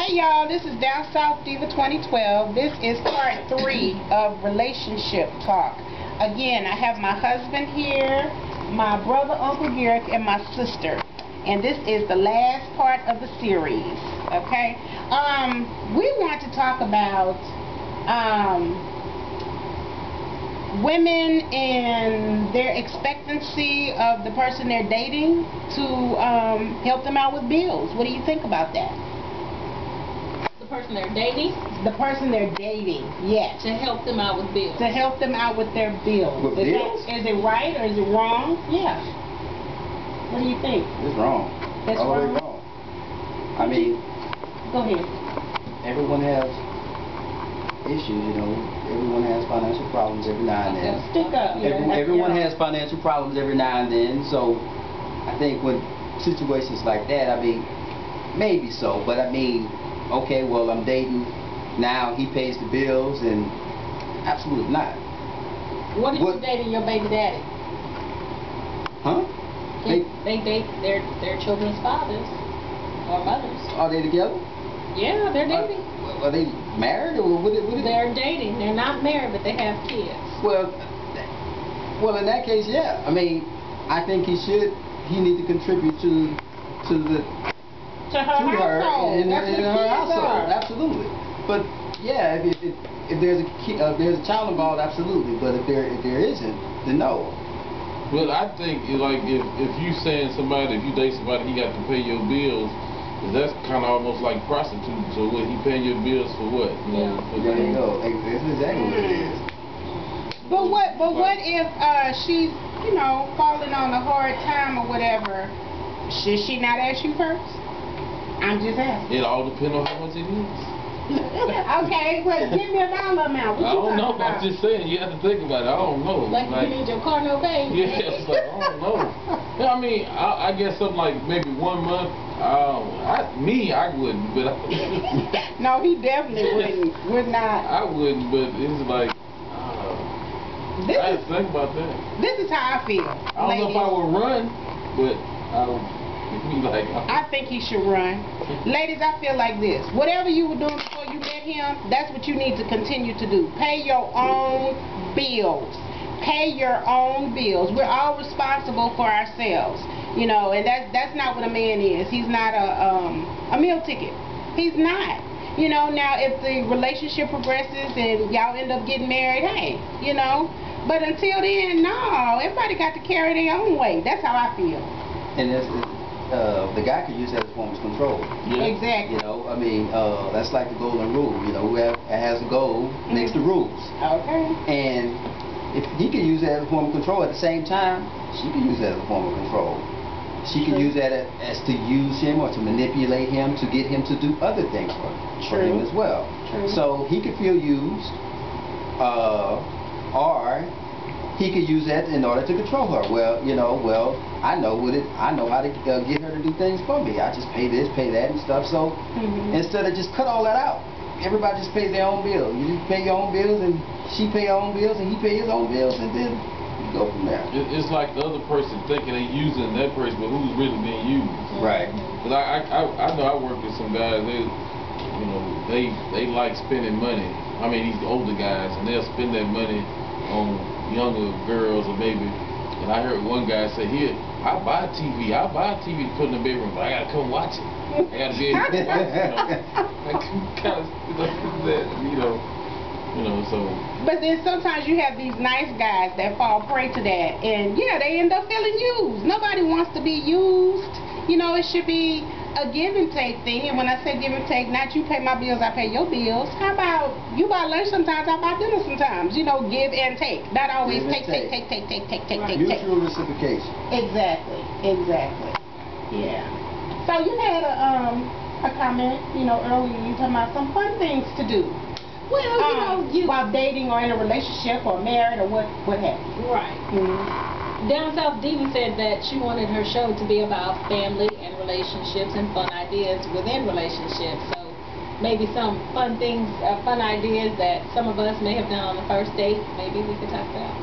Hey y'all, this is Down South Diva 2012. This is part 3 of relationship talk. Again, I have my husband here, my brother Uncle Garrick, and my sister. And this is the last part of the series. Okay? We want to talk about women and their expectancy of the person they're dating to help them out with bills. What do you think about that? The person they're dating? The person they're dating, yes. To help them out with bills. To help them out with their bills. With bills? Is it right or is it wrong? Yeah. What do you think? It's wrong. It's all the way wrong? wrong. I mean, go ahead. everyone has issues, you know. Everyone has financial problems every now and then. Stick up. Everyone has financial problems every now and then. So I think when situations like that, I mean, maybe so. But I mean, okay, well, I'm dating. Now he pays the bills, and absolutely not. What if you're dating your baby daddy? Huh? They date their children's fathers or mothers. Are they together? Yeah, they're dating. Are they married or what? They're dating. They're not married, but they have kids. Well, in that case, yeah. I mean, I think he need to contribute to her household. in her household. Absolutely. But yeah, if there's a child involved, absolutely. But if there isn't, then no. Well, I think like if you saying somebody, if you date somebody, he got to pay your bills. That's kind of almost like prostituting. So what, he paying your bills for what? Yeah. There you go. That's exactly what it is. But what if she's, you know, falling on a hard time or whatever? Should she not ask you first? I'm just asking. It all depends on how much it is. Okay, well, give me a dollar amount. What I don't know. about? I'm just saying. You have to think about it. I don't know. Like you need your car no pay. Yeah, it's like I don't know. Yeah, I mean, I guess something like maybe 1 month. I wouldn't, but no, he definitely wouldn't. Would not. I wouldn't, but it's like I didn't think about that. This is how I feel. I don't know if I would run, but I would be like. I think he should run. Ladies, I feel like this. Whatever you were doing before you met him, that's what you need to continue to do. Pay your own bills. Pay your own bills. We're all responsible for ourselves. You know, and that's not what a man is. He's not a meal ticket. He's not. You know, now if the relationship progresses and y'all end up getting married, hey, you know. But until then, no. Everybody got to carry their own weight. That's how I feel. And the guy could use that as a form of control. Yeah. Exactly. You know, I mean, that's like the golden rule. You know, whoever has a goal makes the rules. Okay. And if he can use that as a form of control, at the same time, she can use that as a form of control. She can use that as to use him or to manipulate him to get him to do other things for him as well. True. So he could feel used, or he could use that in order to control her. Well, you know, I know how to get her to do things for me. I just pay this, pay that, and stuff. So instead of just cut all that out, everybody just pays their own bills. You just pay your own bills, and she pay her own bills, and he pay his own bills, and then you go from there. It's like the other person thinking they're using that person, but who's really being used? Right. Because I know I work with some guys. They like spending money. I mean, these older guys, and they'll spend that money on younger girls or maybe. And I heard one guy say, "Here, I buy a TV to put in the bedroom, but I gotta come watch it. I gotta be able to watch it." You know, so. But then sometimes you have these nice guys that fall prey to that, and yeah, they end up feeling used. Nobody wants to be used. You know, it should be a give and take thing. And when I say give and take, not you pay my bills, I pay your bills. How about you buy lunch sometimes, I buy dinner sometimes. You know, give and take. Not always take. Mutual reciprocation. Exactly. Yeah. So you had a comment, you know, earlier. You talking about some fun things to do. Well, you know, while dating or in a relationship or married or what have you. Right. Down South Diva said that she wanted her show to be about family and relationships and fun ideas within relationships. So maybe some fun things, fun ideas that some of us may have done on the first date. Maybe we could talk about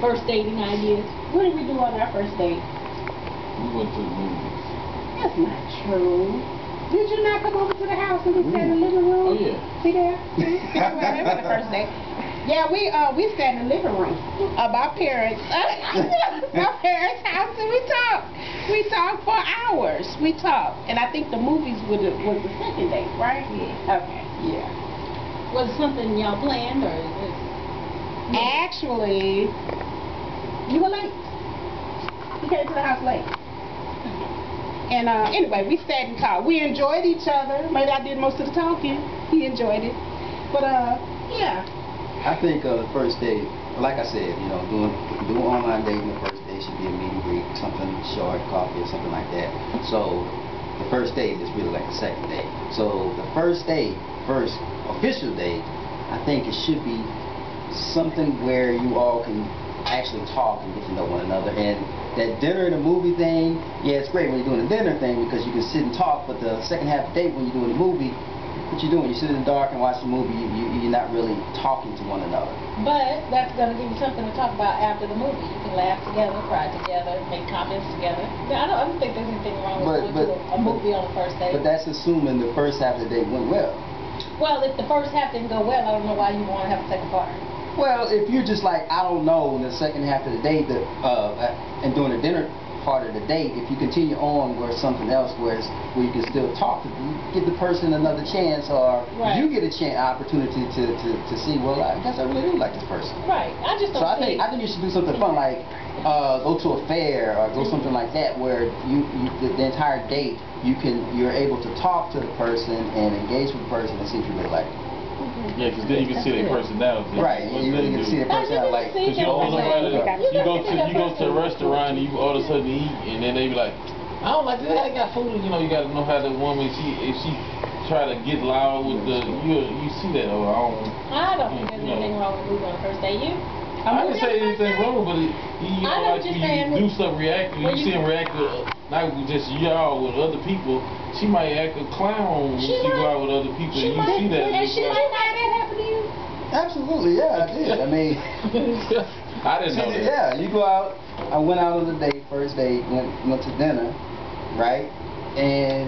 first dating ideas. What did we do on our first date? We went to the movies. That's not true. Did you not come over to the house and we sat in the living room? Oh yeah. See there? Well, that was the first day. Yeah, we sat in the living room of our parents' house, and we talked. We talked for hours. We talked, and I think the movies was the second date, right? Yeah. Okay. Yeah. Was it something y'all planned, or is this? Actually, you were late. You came to the house late. And anyway, we sat and talked. We enjoyed each other. Maybe I did most of the talking. He enjoyed it. But yeah. I think the first date, like I said, you know, doing online dating, the first date should be a meet and greet, something short, coffee or something like that. So the first date is really like the second date. So the first date, first official date, I think it should be something where you all can actually talk and get to know one another. And that dinner and a movie thing, yeah, it's great when you're doing a dinner thing because you can sit and talk, but the second half of the date when you're doing a movie, what you doing? You sit in the dark and watch the movie, you're not really talking to one another. But that's going to give you something to talk about after the movie. You can laugh together, cry together, make comments together. I don't think there's anything wrong with going to a movie on the first date. But that's assuming the first half of the date went well. Well, if the first half didn't go well, I don't know why you want to have a second part. Well, if you're just like, I don't know, in the second half of the day, and during the dinner part of the date, if you continue on where something else where you can still talk, give the person another chance, or you get a opportunity to see, well, I guess I really do like this person. Right. I just don't I think you should do something fun, like go to a fair or go something like that, where the entire date you're able to talk to the person and engage with the person and see if you really like them. Yeah, because then you can see their personality. Right, you really get to see their personality. Like, because you don't know you go to a restaurant and you all of a sudden eat, and then they be like, I don't like this. I got food. You know, you got to know how the woman, if she try to get loud with you see that. Or I don't think there's anything wrong with moving on the first day. You? I didn't say anything wrong, but you know, like you do something react. You see him react not with just y'all, with other people. She might act a clown when she go out with other people, and you see that. And she might not that happen to you. Absolutely, yeah, I did. I mean, I didn't know that. Yeah, you go out. I went out on the date, first date, went to dinner, right? And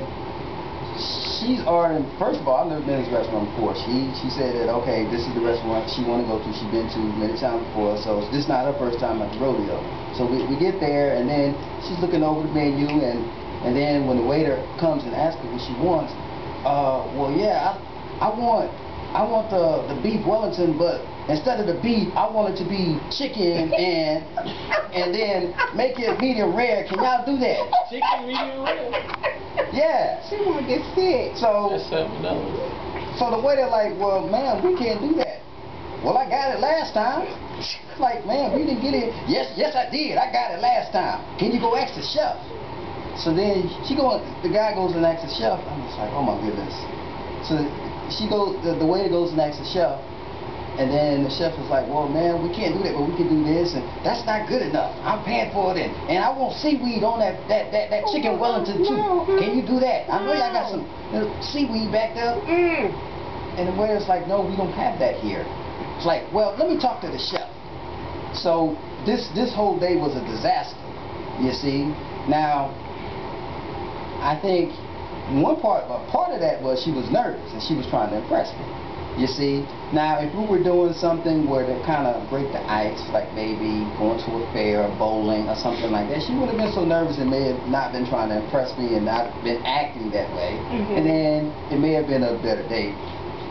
she's ordering. First of all, I've never been to this restaurant before. She said that, okay, this is the restaurant she want to go to. She's been to many times before, so this is not her first time at the rodeo. So we get there, and then she's looking over the menu, and then when the waiter comes and asks her what she wants, well, yeah, I want the beef Wellington, but instead of the beef, I want it to be chicken and then make it medium rare. Can y'all do that? Chicken medium rare? Yeah. She want to get sick. So the waiter like, well, ma'am, we can't do that. Well, I got it last time. Like, man, we didn't get it. Yes, I did. I got it last time. Can you go ask the chef? So then the guy goes and asks the chef. I'm just like, oh my goodness. So the waiter goes and asks the chef, and then the chef is like, well, man, we can't do that, but we can do this, and that's not good enough. I'm paying for it, and I want seaweed on that chicken Wellington too. Can you do that? I know y'all got some seaweed back there. And the waiter's like, no, we don't have that here. It's like, well, let me talk to the chef. So this whole day was a disaster, you see. Now, I think a part of that was she was nervous and she was trying to impress me, you see. Now, if we were doing something where to kind of break the ice, like maybe going to a fair or bowling or something like that, she would have been so nervous and may have not been trying to impress me and not been acting that way, and then it may have been a better date.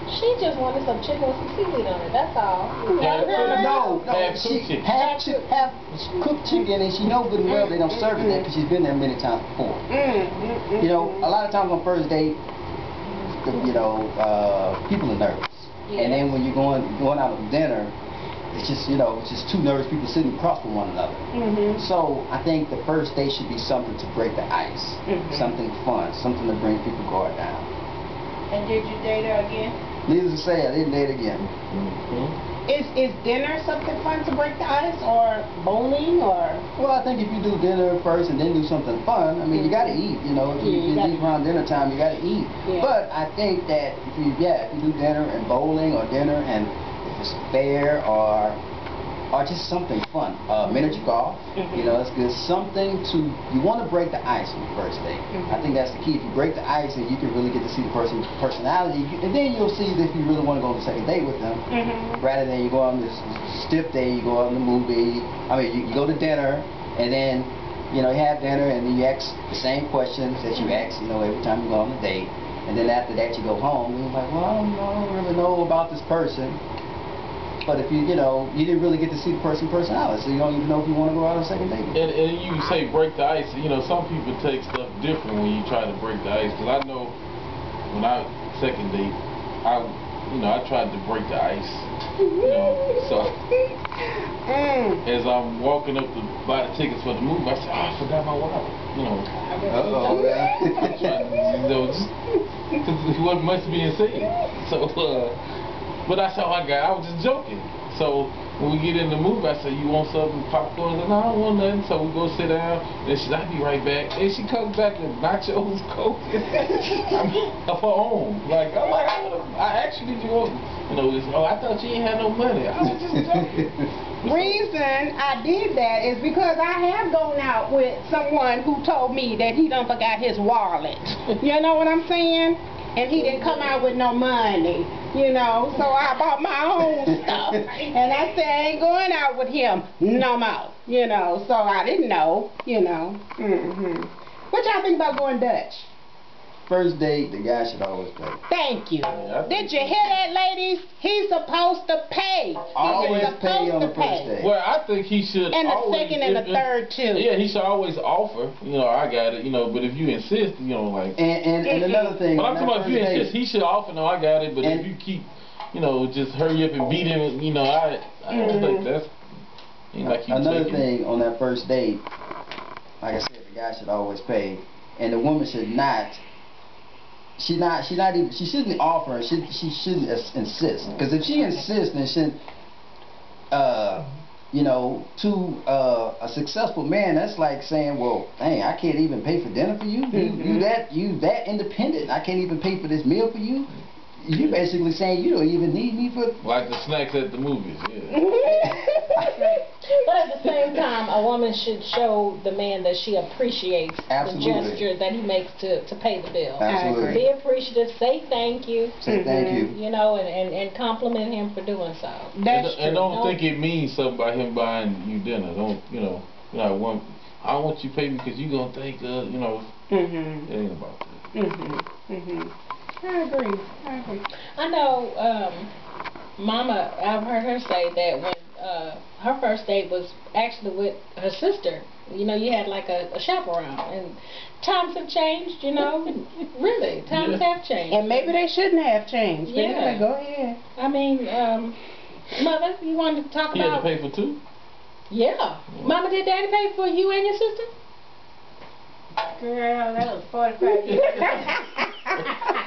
She just wanted some chicken with some seaweed on it, that's all. No, half cooked chicken, and she knows good and well they don't serve it there because she's been there many times before. You know, a lot of times on first date, you know, people are nervous. And then when you're going out to dinner, it's just, you know, it's just two nervous people sitting across from one another. So I think the first date should be something to break the ice, something fun, something to bring people guard down. And did you date her again? Needless to say, I didn't date again. Is dinner something fun to break the ice, or bowling, or? Well, I think if you do dinner first and then do something fun, I mean, you got to eat. You know, if you leave around dinner time, you got to eat. But I think that if you do dinner and bowling or dinner, and if it's fair or or just something fun. Miniature golf, you know, that's good. Something you want to break the ice on the first date. I think that's the key. If you break the ice, and you can really get to see the person's personality, and then you'll see if you really want to go on the second date with them, rather than you go on this stiff date, you go on the movie. I mean, you go to dinner, and then, you know, you have dinner, and then you ask the same questions that you ask, you know, every time you go on a date. And then after that, you go home, and you're like, well, I don't really know about this person. But if you know, you didn't really get to see the person's personality, so you don't even know if you want to go out on a second date. And you say break the ice. You know, some people take stuff different when you try to break the ice. Because I know when I second date, I tried to break the ice. You know, so as I'm walking up to buy the tickets for the movie, I said, oh, I forgot my wallet. You know. Uh-oh, man. You know, just because what must be insane. So, but that's all I got. I was just joking. So when we get in the movie, I said, you want something, popcorn? And I don't want nothing. So we go sit down. And she said, I'll be right back. And she comes back with nachos, Coke, of her own. Like, I'm like, I actually do want, you know, this, oh, I thought you ain't had no money. I was just joking. Reason I did that is because I have gone out with someone who told me that he done forgot his wallet. You know what I'm saying? And he didn't come out with no money, you know, so I bought my own stuff. And I said, I ain't going out with him no more, you know, so I didn't know, you know. What y'all think about going Dutch? First date, the guy should always pay. Thank you. Did you hear that, ladies? He's supposed to pay. Always pay on the first date. Well, I think he should. And the always, second and the third too. Yeah, he should always offer. You know, I got it. You know, but if you insist, you know, like. And another thing. But I'm talking about if you insist, he should offer. No, I got it. But if you keep, you know, just hurry up and beat him, you know, I don't think that's. Like another thing on that first date, like I said, the guy should always pay, and the woman should not. She shouldn't offer. She shouldn't insist. Because if she insists, then she, you know, to a successful man, that's like saying, well, dang, I can't even pay for dinner for you. You that independent. I can't even pay for this meal for you. You basically saying you don't even need me for like the snacks at the movies. Yeah. But at the same time, a woman should show the man that she appreciates the gesture that he makes to pay the bill. Absolutely. Be appreciative. Say thank you. Say thank you. You know, and compliment him for doing so. That's true. And don't think it means something by him buying you dinner. Don't, you know, I don't want you to pay me because you gonna think, you know, it ain't about that. I agree. I know, Mama, I've heard her say that when her first date was actually with her sister. You know, you had like a chaperone, and times have changed, you know. Really, times have changed. And maybe they shouldn't have changed. But anyway, go ahead. I mean, Mother, you wanted to talk about... You had to pay for two? Yeah. Mama, did Daddy pay for you and your sister? Girl, that was 45 years.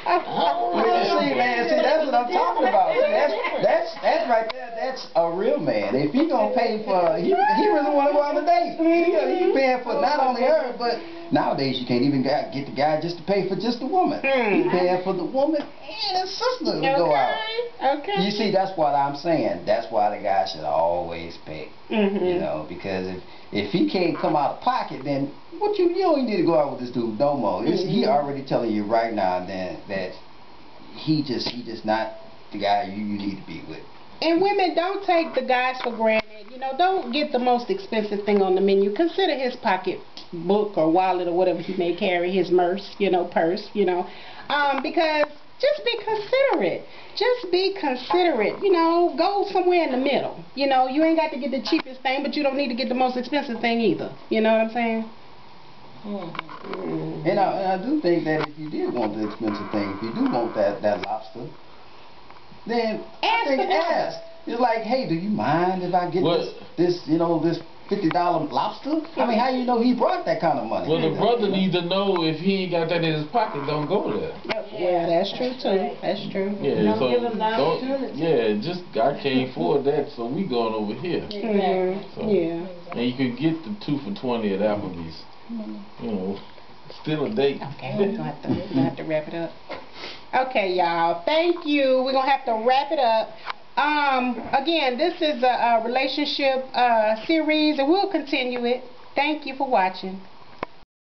See, man, that's what I'm talking about. See, that's right there. That's a real man. If he gonna pay for, he really want to go on a date. He paying for not only her, but nowadays you can't even get the guy just to pay for just the woman. He paying for the woman and his sister to go out. Okay. You see, that's what I'm saying. That's why the guy should always pay. You know, because if he can't come out of pocket, then you don't need to go out with this dude no more. He already telling you right now that he just not the guy you need to be with. And women, don't take the guys for granted. You know, don't get the most expensive thing on the menu. Consider his pocketbook or wallet or whatever he may carry, his purse, you know, because just be considerate. Just be considerate. You know, go somewhere in the middle. You know, you ain't got to get the cheapest thing, but you don't need to get the most expensive thing either. You know what I'm saying? And I do think that if you did want the expensive thing, if you do want that lobster, then ask. It's like, hey, do you mind if I get this $50 lobster? I mean, how you know he brought that kind of money? Well, the brother needs to know if he ain't got that in his pocket, don't go there. Yeah, that's true too. That's true. Yeah, don't give him the opportunity. Yeah, just I can't afford that, so we going over here. Exactly. So, Yeah. And you can get the 2 for $20 at Applebee's. You know, still a date. Okay, we're gonna have to wrap it up. Okay, y'all. Thank you. We're gonna have to wrap it up. Again, this is a relationship series, and we'll continue it. Thank you for watching.